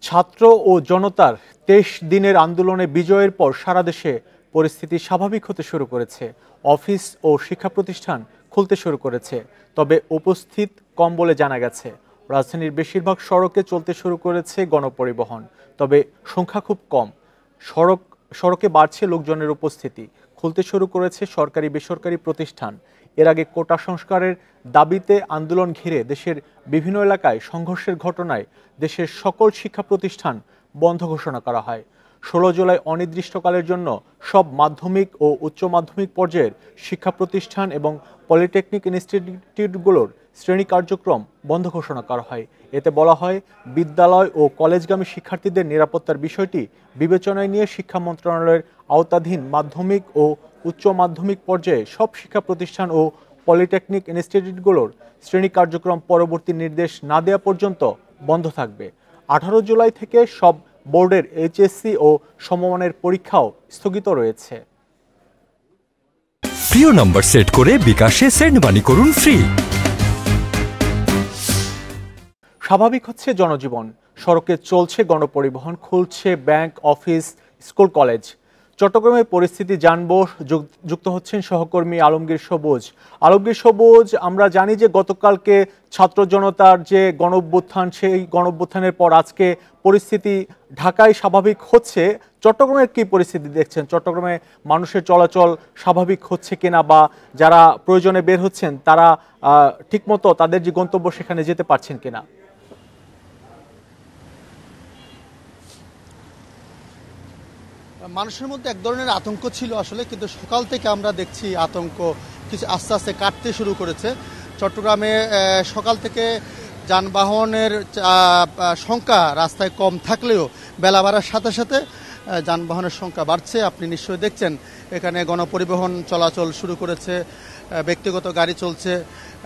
ছাত্র ও জনতার ২৩ দিনের আন্দোলনে বিজয়ের পর সারা দেশে পরিস্থিতি স্বাভাবিক হতে শুরু করেছে। অফিস ও শিক্ষা প্রতিষ্ঠান খুলতে শুরু করেছে, তবে উপস্থিত কম বলে জানা গেছে। রাজধানীর বেশিরভাগ সড়কে চলতে শুরু করেছে গণপরিবহন, তবে সংখ্যা খুব কম। সড়কে বাড়ছে লোকজনের উপস্থিতি। খুলতে শুরু করেছে সরকারি বেসরকারি প্রতিষ্ঠান। এর আগে কোটা সংস্কারের দাবিতে আন্দোলন ঘিরে দেশের বিভিন্ন এলাকায় সংঘর্ষের ঘটনায় দেশের সকল শিক্ষা প্রতিষ্ঠান বন্ধ ঘোষণা করা হয়। 16 জুলাই অনির্দিষ্টকালের জন্য সব মাধ্যমিক ও উচ্চ মাধ্যমিক পর্যায়ের শিক্ষা প্রতিষ্ঠান এবং পলিটেকনিক ইনস্টিটিউটগুলোর শ্রেণী কার্যক্রম বন্ধ ঘোষণা করা হয়। এতে বলা হয়, বিদ্যালয় ও কলেজগামী শিক্ষার্থীদের নিরাপত্তার বিষয়টি বিবেচনায় নিয়ে শিক্ষা মন্ত্রণালয়ের আওতাধীন মাধ্যমিক ও উচ্চ মাধ্যমিক পর্যায়ে সব শিক্ষা প্রতিষ্ঠান ও পলিটেকনিক ইনস্টিটিউটগুলোর শ্রেণী কার্যক্রম পরবর্তী নির্দেশ না দেওয়া পর্যন্ত বন্ধ থাকবে। 18 জুলাই থেকে সব বোর্ডের এইচএসসি ও সমমানের পরীক্ষাও স্থগিত রয়েছে। প্রিয় নাম্বার সেট করে বিকাশে সেন্ড মানি করুন ফ্রি। স্বাভাবিক হচ্ছে জনজীবন, সড়কে চলছে গণপরিবহন, খুলছে ব্যাংক, অফিস, স্কুল, কলেজ। চট্টগ্রামের পরিস্থিতি জানবো, যুক্ত হচ্ছেন সহকর্মী আলমগীর সবুজ। আমরা জানি যে গতকালকে ছাত্র জনতার যে গণঅভ্যুত্থান, সেই গণঅভ্যুত্থানের পর আজকে পরিস্থিতি ঢাকায় স্বাভাবিক হচ্ছে। চট্টগ্রামের কি পরিস্থিতি দেখছেন? চট্টগ্রামে মানুষের চলাচল স্বাভাবিক হচ্ছে কিনা, বা যারা প্রয়োজনে বের হচ্ছেন তারা ঠিকমতো তাদের যে গন্তব্য সেখানে যেতে পারছেন কিনা? মানুষের মধ্যে এক ধরনের আতঙ্ক ছিল আসলে, কিন্তু সকাল থেকে আমরা দেখছি আতঙ্ক কিছু আস্তে আস্তে কাটতে শুরু করেছে। চট্টগ্রামে সকাল থেকে যানবাহনের সংখ্যা রাস্তায় কম থাকলেও বেলা বাড়ার সাথে সাথে যানবাহনের সংখ্যা বাড়ছে। আপনি নিশ্চয়ই দেখছেন এখানে গণপরিবহন চলাচল শুরু করেছে, ব্যক্তিগত গাড়ি চলছে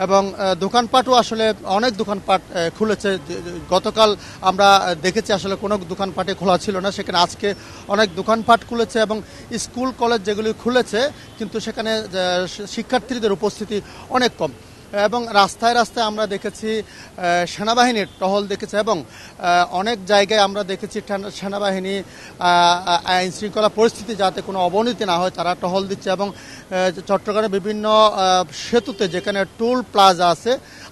এবং দোকানপাটও আসলে অনেক দোকানপাট খুলেছে। গতকাল আমরা দেখেছি আসলে কোনো দোকানপাটে খোলা ছিল না, সেখানে আজকে অনেক দোকানপাট খুলেছে এবং স্কুল কলেজ যেগুলি খুলেছে কিন্তু সেখানে শিক্ষার্থীদের উপস্থিতি অনেক কম। এবং রাস্তায় রাস্তায় আমরা দেখেছি সেনাবাহিনীর টহল দেখেছে এবং অনেক জায়গায় আমরা দেখেছি সেনাবাহিনী আইন শৃঙ্খলা পরিস্থিতি যাতে কোনো অবনতি না হয় তারা টহল দিচ্ছে। এবং চট্টগ্রামের বিভিন্ন সেতুতে যেখানে টোল প্লাজা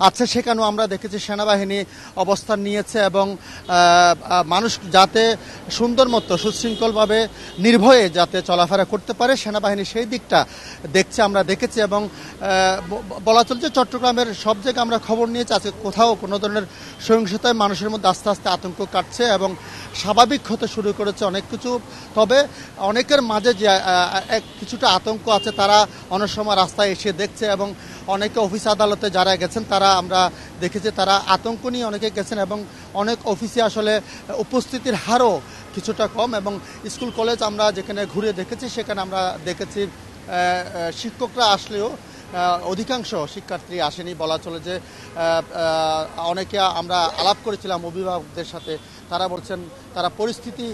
আছে সেখানেও আমরা দেখেছি সেনাবাহিনী অবস্থান নিয়েছে এবং মানুষ যাতে সুন্দর মতো সুশৃঙ্খলভাবে নির্ভয়ে যাতে চলাফেরা করতে পারে সেনাবাহিনী সেই দিকটা দেখছে, আমরা দেখেছি। এবং বলা চলছে চট্টগ্রামের সব জায়গায় আমরা খবর নিয়েছি আজকে কোথাও কোনো ধরনের সহিংসতায় মানুষের মধ্যে আস্তে আস্তে আতঙ্ক কাটছে এবং স্বাভাবিক হতে শুরু করেছে অনেক কিছু। তবে অনেকের মাঝে যে কিছুটা আতঙ্ক আছে তারা অনেক সময় রাস্তায় এসে দেখছে এবং অনেকে অফিস আদালতে যারা গেছেন তারা আমরা দেখেছি তারা আতঙ্ক নিয়ে অনেকে গেছেন এবং অনেক অফিসে আসলে উপস্থিতির হারও কিছুটা কম। এবং স্কুল কলেজ আমরা যেখানে ঘুরে দেখেছি সেখানে আমরা দেখেছি শিক্ষকরা আসলেও অধিকাংশ শিক্ষার্থী আসেনি। বলা চলে যে অনেকে আমরা আলাপ করেছিলাম অভিভাবকদের সাথে, তারা বলছেন তারা পরিস্থিতি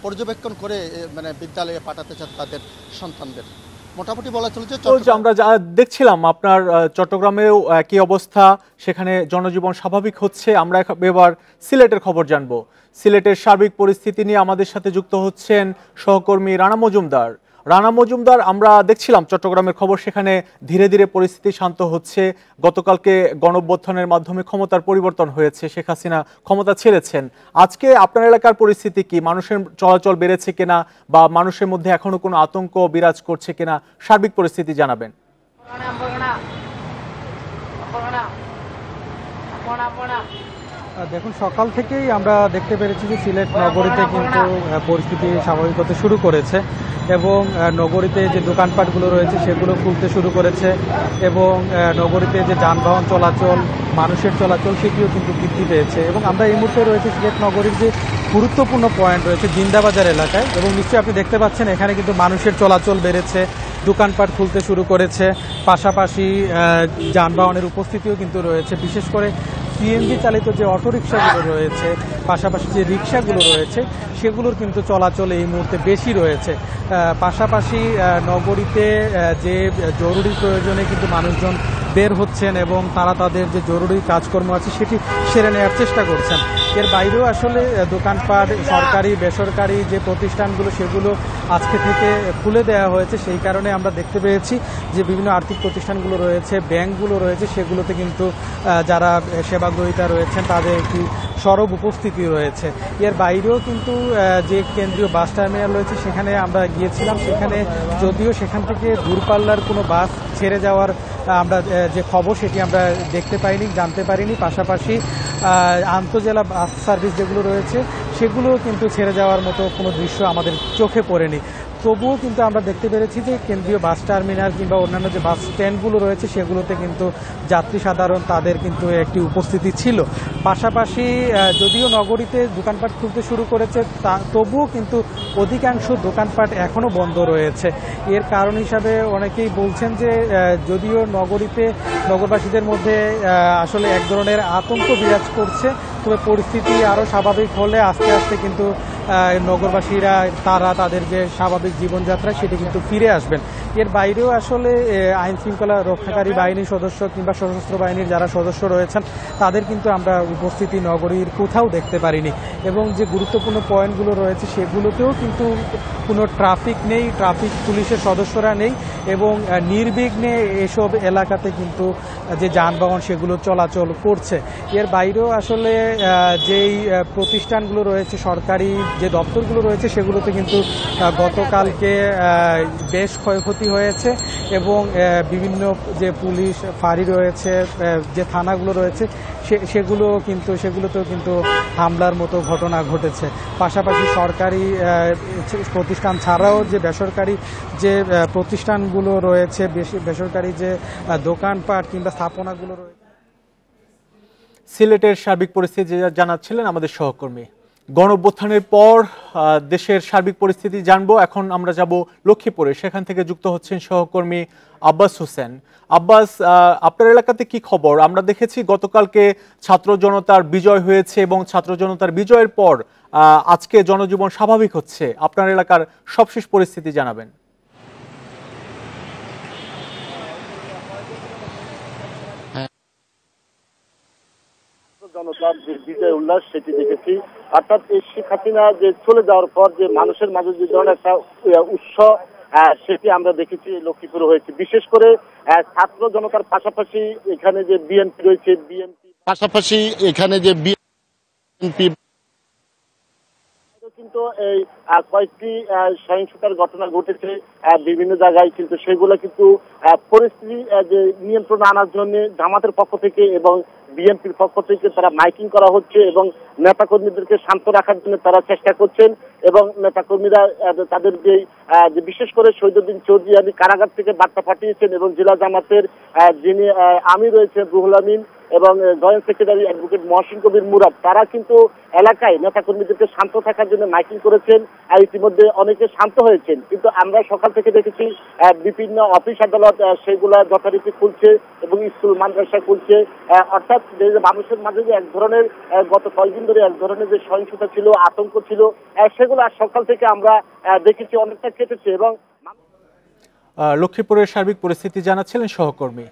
পর্যবেক্ষণ করে মানে বিদ্যালয়ে পাঠাতে চান তাদের সন্তানদের। মোটামুটি বলা চলেছে আমরা যা দেখছিলাম আপনার চট্টগ্রামেও একই অবস্থা, সেখানে জনজীবন স্বাভাবিক হচ্ছে। আমরা এবার সিলেটের খবর জানবো। সিলেটের সার্বিক পরিস্থিতি নিয়ে আমাদের সাথে যুক্ত হচ্ছেন সহকর্মী রানা মজুমদার। আমরা দেখছিলাম চট্টগ্রামের খবর, সেখানে ধীরে ধীরে পরিস্থিতি শান্ত হচ্ছে। গতকালকে গণঅভ্যুত্থানের মাধ্যমে ক্ষমতার পরিবর্তন হয়েছে, শেখ হাসিনা ক্ষমতা ছেড়েছেন। আজকে আপনার এলাকার পরিস্থিতি কি? মানুষের চলাচল বেড়েছে কিনা, বা মানুষের মধ্যে এখনো কোনো আতঙ্ক বিরাজ করছে কিনা, সার্বিক পরিস্থিতি জানাবেন। দেখুন, সকাল থেকেই আমরা দেখতে পেরেছি যে সিলেট নগরীতে কিন্তু পরিস্থিতি স্বাভাবিক হতে শুরু করেছে এবং নগরীতে যে দোকানপাটগুলো রয়েছে সেগুলো খুলতে শুরু করেছে এবং নগরীতে যে যানবাহন চলাচল, মানুষের চলাচল সেটিও কিন্তু বৃদ্ধি পেয়েছে। এবং আমরা এই মুহূর্তে রয়েছে সিলেট নগরীর যে গুরুত্বপূর্ণ পয়েন্ট রয়েছে জিন্দাবাজার এলাকায়, এবং নিশ্চয়ই আপনি দেখতে পাচ্ছেন এখানে কিন্তু মানুষের চলাচল বেড়েছে, দোকানপাট খুলতে শুরু করেছে, পাশাপাশি যানবাহনের উপস্থিতিও কিন্তু রয়েছে। বিশেষ করে সিএনজি চালিত যে অটোরিকশাগুলো রয়েছে, পাশাপাশি যে রিক্সাগুলো রয়েছে সেগুলোর কিন্তু চলাচল এই মুহূর্তে বেশি রয়েছে। পাশাপাশি নগরীতে যে জরুরি প্রয়োজনে কিন্তু মানুষজন বের হচ্ছেন এবং তারা তাদের যে জরুরি কাজকর্ম আছে সেটি সেরে নেওয়ার চেষ্টা করছেন। এর বাইরেও আসলে দোকানপাট, সরকারি বেসরকারি যে প্রতিষ্ঠানগুলো সেগুলো আজকে থেকে খুলে দেওয়া হয়েছে। সেই কারণে আমরা দেখতে পেয়েছি যে বিভিন্ন আর্থিক প্রতিষ্ঠানগুলো রয়েছে, ব্যাংকগুলো রয়েছে, সেগুলোতে কিন্তু যারা সেবাগ্রহীতা রয়েছেন তাদের একটি সরব উপস্থিতি রয়েছে। এর বাইরেও কিন্তু যে কেন্দ্রীয় বাস টার্মিনাল রয়েছে সেখানে আমরা গিয়েছিলাম, সেখানে যদিও সেখান থেকে দূরপাল্লার কোনো বাস ছেড়ে যাওয়ার আমরা যে খবর সেটি আমরা দেখতে পাইনি, জানতে পারিনি। পাশাপাশি আন্তজেলা বাস সার্ভিস যেগুলো রয়েছে সেগুলো কিন্তু ছেড়ে যাওয়ার মতো কোনো দৃশ্য আমাদের চোখে পড়েনি। তবুও কিন্তু আমরা দেখতে পেরেছি যে কেন্দ্রীয় বাস টার্মিনাল কিংবা অন্যান্য যে বাস স্ট্যান্ডগুলো রয়েছে সেগুলোতে কিন্তু যাত্রী সাধারণ তাদের কিন্তু একটি উপস্থিতি ছিল। পাশাপাশি যদিও নগরীতে দোকানপাট খুলতে শুরু করেছে তবুও কিন্তু অধিকাংশ দোকানপাট এখনও বন্ধ রয়েছে। এর কারণ হিসাবে অনেকেই বলছেন যে যদিও নগরীতে নগরবাসীদের মধ্যে আসলে এক ধরনের আতঙ্ক বিরাজ করছে, তবে পরিস্থিতি আরও স্বাভাবিক হলে আস্তে আস্তে কিন্তু নগরবাসীরা তারা তাদের যে স্বাভাবিক জীবনযাত্রা সেটি কিন্তু ফিরে আসবেন। এর বাইরেও আসলে আইন শৃঙ্খলা রক্ষাকারী বাহিনীর সদস্য কিংবা সশস্ত্র বাহিনীর যারা সদস্য রয়েছেন তাদের কিন্তু আমরা উপস্থিতি নগরীর কোথাও দেখতে পারিনি। এবং যে গুরুত্বপূর্ণ পয়েন্টগুলো রয়েছে সেগুলোতেও কিন্তু কোনো ট্রাফিক নেই, ট্রাফিক পুলিশের সদস্যরা নেই এবং নির্বিঘ্নে এসব এলাকাতে কিন্তু যে যানবাহন সেগুলো চলাচল করছে। এর বাইরেও আসলে যেই প্রতিষ্ঠানগুলো রয়েছে, সরকারি যে দপ্তরগুলো রয়েছে সেগুলোতে কিন্তু গতকালকে বেশ ক্ষয়ক্ষতি হয়েছে এবং বিভিন্ন যে পুলিশ ফাঁড়ি রয়েছে, যে থানাগুলো রয়েছে সেগুলোতেও কিন্তু হামলার মতো ঘটনা ঘটেছে। পাশাপাশি সরকারি প্রতিষ্ঠান ছাড়াও যে বেসরকারি যে প্রতিষ্ঠানগুলো রয়েছে, বেসরকারি যে দোকানপাট কিংবা স্থাপনাগুলো রয়েছে। সিলেটের সার্বিক পরিস্থিতি জানাচ্ছিলেন আমাদের সহকর্মী। গণঅভ্যুত্থানের পর দেশের সার্বিক পরিস্থিতি জানবো। এখন আমরা যাব লক্ষ্মীপুরে, সেখান থেকে যুক্ত হচ্ছেন সহকর্মী আব্বাস হোসেন। আব্বাস, আপনার এলাকাতে কি খবর? আমরা দেখেছি গতকালকে ছাত্র জনতার বিজয় হয়েছে এবং ছাত্র জনতার বিজয়ের পর আজকে জনজীবন স্বাভাবিক হচ্ছে। আপনার এলাকার সবশেষ পরিস্থিতি জানাবেন। জনতার যে বিজয় উল্লাস সেটি দেখেছি, অর্থাৎ এই শেখ হাসিনা যে চলে যাওয়ার পর যে মানুষের মাঝে যে ধরনের একটা উৎসাহ সেটি আমরা দেখেছি লক্ষ্মীপুরে হয়েছে। বিশেষ করে ছাত্র জনতার পাশাপাশি এখানে যে বিএনপি রয়েছে, বিএনপি পাশাপাশি এখানে যে বিএনপি কিন্তু এই কয়েকটি সহিংসতার ঘটনা ঘটেছে বিভিন্ন জায়গায়, কিন্তু সেগুলো কিন্তু পরিস্থিতি যে নিয়ন্ত্রণে আনার জন্য জামাতের পক্ষ থেকে এবং বিএনপির পক্ষ থেকে তারা মাইকিং করা হচ্ছে এবং নেতাকর্মীদেরকে শান্ত রাখার জন্য তারা চেষ্টা করছেন। এবং নেতাকর্মীরা তাদের যে বিশেষ করে শহীদুদ্দিন চৌধুরী কারাগার থেকে বার্তা পাঠিয়েছেন এবং জেলা জামাতের যিনি আমির রয়েছেন রুহুল আমিন এবং জয়েন্ট সেক্রেটারি অ্যাডভোকেট মহসিন কবির মুরাদ, তারা কিন্তু এলাকায় নেতাকর্মীদেরকে শান্ত থাকার জন্য মাইকিং করেছেন। আর ইতিমধ্যে অনেকে শান্ত হয়েছেন, কিন্তু আমরা সকাল থেকে দেখেছি বিভিন্ন অফিস আদালত সেগুলা যথারীতি খুলছে এবং স্কুল মাদ্রাসা খুলছে। অর্থাৎ মানুষের মাঝে যে এক ধরনের গত কয়েকদিন ধরে এক ধরনের যে সহিংসতা ছিল, আতঙ্ক ছিল, সেগুলো আজ সকাল থেকে আমরা দেখেছি অনেকটা কেটেছে। এবং লক্ষ্মীপুরের সার্বিক পরিস্থিতি জানাচ্ছিলেন সহকর্মী।